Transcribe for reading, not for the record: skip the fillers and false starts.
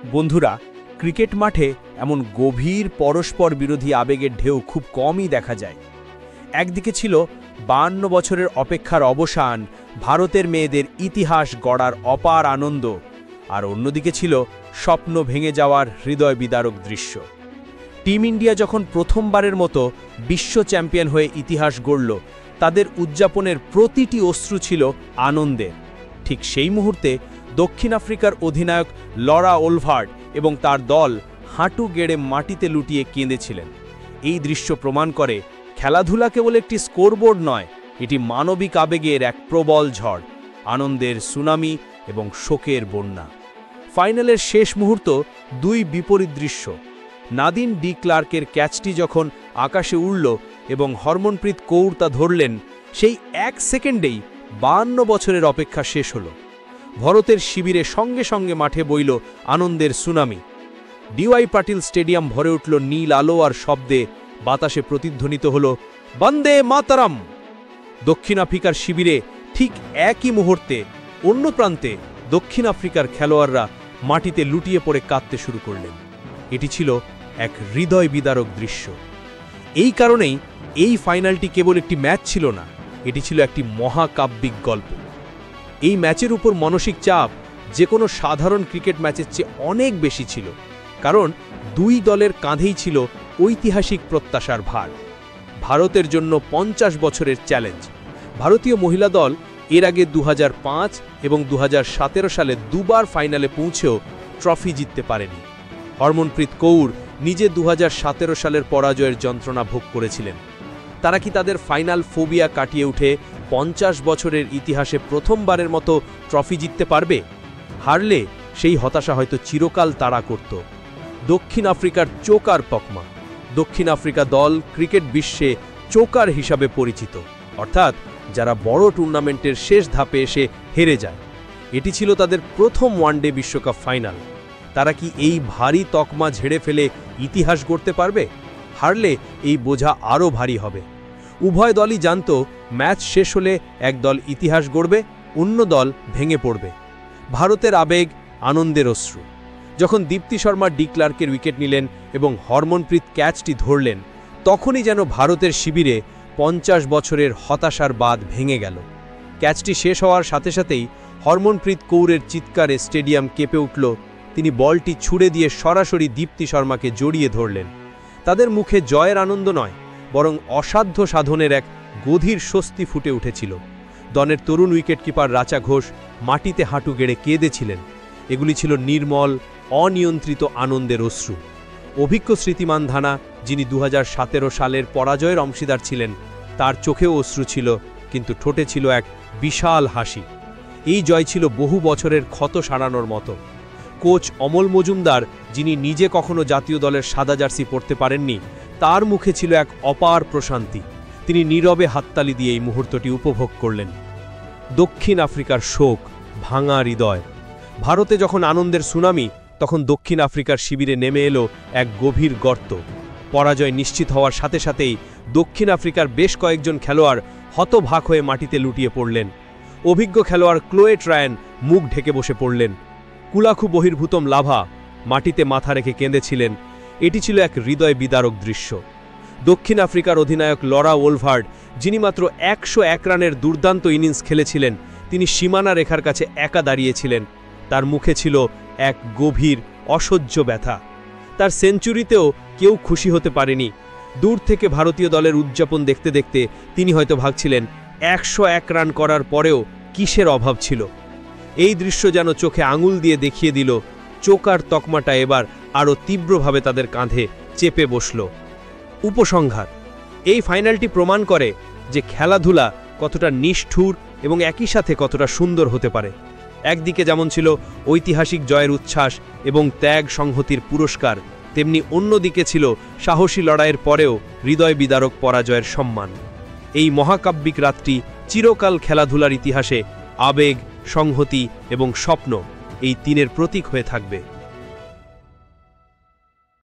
বন্ধুরা, ক্রিকেট মাঠে এমন গভীর পরস্পর বিরোধী আবেগের ঢেউ খুব কমই দেখা যায়। একদিকে ছিল 52 বছরের অপেক্ষার অবসান, ভারতের মেয়েদের ইতিহাস গড়ার অপার আনন্দ, আর অন্যদিকে ছিল স্বপ্ন ভেঙে যাওয়ার হৃদয় বিদারক দৃশ্য। টিম ইন্ডিয়া যখন প্রথমবারের মতো বিশ্ব চ্যাম্পিয়ন হয়ে ইতিহাস গড়ল, তাদের উদযাপনের প্রতিটি অশ্রু ছিল আনন্দের। ঠিক সেই মুহূর্তে দক্ষিণ আফ্রিকার অধিনায়ক লরা ওলভার্ড এবং তার দল হাঁটু গেড়ে মাটিতে লুটিয়ে কেঁদেছিলেন। এই দৃশ্য প্রমাণ করে খেলাধুলা কেবল একটি স্কোরবোর্ড নয়, এটি মানবিক আবেগের এক প্রবল ঝড়, আনন্দের সুনামি এবং শোকের বন্যা। ফাইনালের শেষ মুহূর্ত দুই বিপরীত দৃশ্য। নাদিন ডি ক্লার্কের ক্যাচটি যখন আকাশে উড়ল এবং হরমনপ্রীত কৌর তা ধরলেন, সেই এক সেকেন্ডেই 52 বছরের অপেক্ষা শেষ হল। ভারতের শিবিরে সঙ্গে সঙ্গে মাঠে বইল আনন্দের সুনামি। ডিওয়াই পাটিল স্টেডিয়াম ভরে উঠল নীল আলো আর শব্দে, বাতাসে প্রতিধ্বনিত হল বন্দে মাতরম। দক্ষিণ আফ্রিকার শিবিরে ঠিক একই মুহূর্তে অন্য প্রান্তে দক্ষিণ আফ্রিকার খেলোয়াড়রা মাটিতে লুটিয়ে পড়ে কাঁদতে শুরু করলেন। এটি ছিল এক হৃদয় বিদারক দৃশ্য। এই কারণেই এই ফাইনালটি কেবল একটি ম্যাচ ছিল না, এটি ছিল একটি মহাকাব্যিক গল্প। এই ম্যাচের উপর মানসিক চাপ যে কোনো সাধারণ ক্রিকেট ম্যাচের চেয়ে অনেক বেশি ছিল, কারণ দুই দলের কাঁধেই ছিল ঐতিহাসিক প্রত্যাশার ভার। ভারতের জন্য 50 বছরের চ্যালেঞ্জ। ভারতীয় মহিলা দল এর আগে 2005 এবং 2017 সালে দুবার ফাইনালে পৌঁছেও ট্রফি জিততে পারেনি। হরমনপ্রীত কৌর নিজে 2017 সালের পরাজয়ের যন্ত্রণা ভোগ করেছিলেন। তারা কি তাদের ফাইনাল ফোবিয়া কাটিয়ে উঠে 50 বছরের ইতিহাসে প্রথমবারের মতো ট্রফি জিততে পারবে? হারলে সেই হতাশা হয়তো চিরকাল তাড়া করত। দক্ষিণ আফ্রিকার চোকার তকমা। দক্ষিণ আফ্রিকা দল ক্রিকেট বিশ্বে চোকার হিসাবে পরিচিত, অর্থাৎ যারা বড় টুর্নামেন্টের শেষ ধাপে এসে হেরে যায়। এটি ছিল তাদের প্রথম ওয়ানডে বিশ্বকাপ ফাইনাল। তারা কি এই ভারী তকমা ঝেড়ে ফেলে ইতিহাস গড়তে পারবে? হারলে এই বোঝা আরও ভারী হবে। উভয় দলই জানত ম্যাচ শেষ হলে এক দল ইতিহাস গড়বে, অন্য দল ভেঙে পড়বে। ভারতের আবেগ, আনন্দের অশ্রু। যখন দীপ্তি শর্মা ডি ক্লার্কের উইকেট নিলেন এবং হরমনপ্রীত ক্যাচটি ধরলেন, তখনই যেন ভারতের শিবিরে 50 বছরের হতাশার বাঁধ ভেঙে গেল। ক্যাচটি শেষ হওয়ার সাথে সাথেই হরমনপ্রীত কৌরের চিৎকারে স্টেডিয়াম কেঁপে উঠল। তিনি বলটি ছুড়ে দিয়ে সরাসরি দীপ্তি শর্মাকে জড়িয়ে ধরলেন। তাদের মুখে জয়ের আনন্দ নয়, বরং অসাধ্য সাধনের এক গভীর স্বস্তি ফুটে উঠেছিল। দলের তরুণ উইকেটকিপার রাচা ঘোষ মাটিতে হাঁটু গেড়ে কেঁদেছিলেন। এগুলি ছিল নির্মল, অনিয়ন্ত্রিত আনন্দের অশ্রু। অভিজ্ঞ স্মৃতিমান ধানা, যিনি 2017 সালের পরাজয়ের অংশীদার ছিলেন, তার চোখেও অশ্রু ছিল, কিন্তু ঠোঁটে ছিল এক বিশাল হাসি। এই জয় ছিল বহু বছরের ক্ষত সারানোর মতো। কোচ অমল মজুমদার, যিনি নিজে কখনো জাতীয় দলের সাদা জার্সি পরতে পারেননি, তার মুখে ছিল এক অপার প্রশান্তি। তিনি নীরবে হাততালি দিয়ে এই মুহূর্তটি উপভোগ করলেন। দক্ষিণ আফ্রিকার শোক, ভাঙা হৃদয়। ভারতে যখন আনন্দের সুনামি, তখন দক্ষিণ আফ্রিকার শিবিরে নেমে এলো এক গভীর গর্ত। পরাজয় নিশ্চিত হওয়ার সাথে সাথেই দক্ষিণ আফ্রিকার বেশ কয়েকজন খেলোয়াড় হতভাগ হয়ে মাটিতে লুটিয়ে পড়লেন। অভিজ্ঞ খেলোয়াড় ক্লোয়ে ট্রায়ান মুখ ঢেকে বসে পড়লেন। কুলাখু বহির্ভূতম লাভা মাটিতে মাথা রেখে কেঁদেছিলেন। এটি ছিল এক হৃদয় বিদারক দৃশ্য। দক্ষিণ আফ্রিকার অধিনায়ক লরা ওলভার্ড, যিনি মাত্র 101 রানের দুর্দান্ত ইনিংস খেলেছিলেন, তিনি সীমানা রেখার কাছে একা দাঁড়িয়েছিলেন। তার মুখে ছিল এক গভীর অসহ্য ব্যথা। তার সেঞ্চুরিতেও কেউ খুশি হতে পারেনি। দূর থেকে ভারতীয় দলের উদযাপন দেখতে দেখতে তিনি হয়তো ভাবছিলেন 101 রান করার পরেও কিসের অভাব ছিল। এই দৃশ্য যেন চোখে আঙুল দিয়ে দেখিয়ে দিল, চোকার তকমাটা এবার আরও তীব্রভাবে তাদের কাঁধে চেপে বসল। উপসংহার: এই ফাইনালটি প্রমাণ করে যে খেলাধুলা কতটা নিষ্ঠুর এবং একই সাথে কতটা সুন্দর হতে পারে। একদিকে যেমন ছিল ঐতিহাসিক জয়ের উচ্ছ্বাস এবং ত্যাগ সংহতির পুরস্কার, তেমনি অন্যদিকে ছিল সাহসী লড়াইয়ের পরেও হৃদয় বিদারক পরাজয়ের সম্মান। এই মহাকাব্যিক রাতটি চিরকাল খেলাধুলার ইতিহাসে আবেগ, সংহতি এবং স্বপ্ন, এই তিনের প্রতীক হয়ে থাকবে।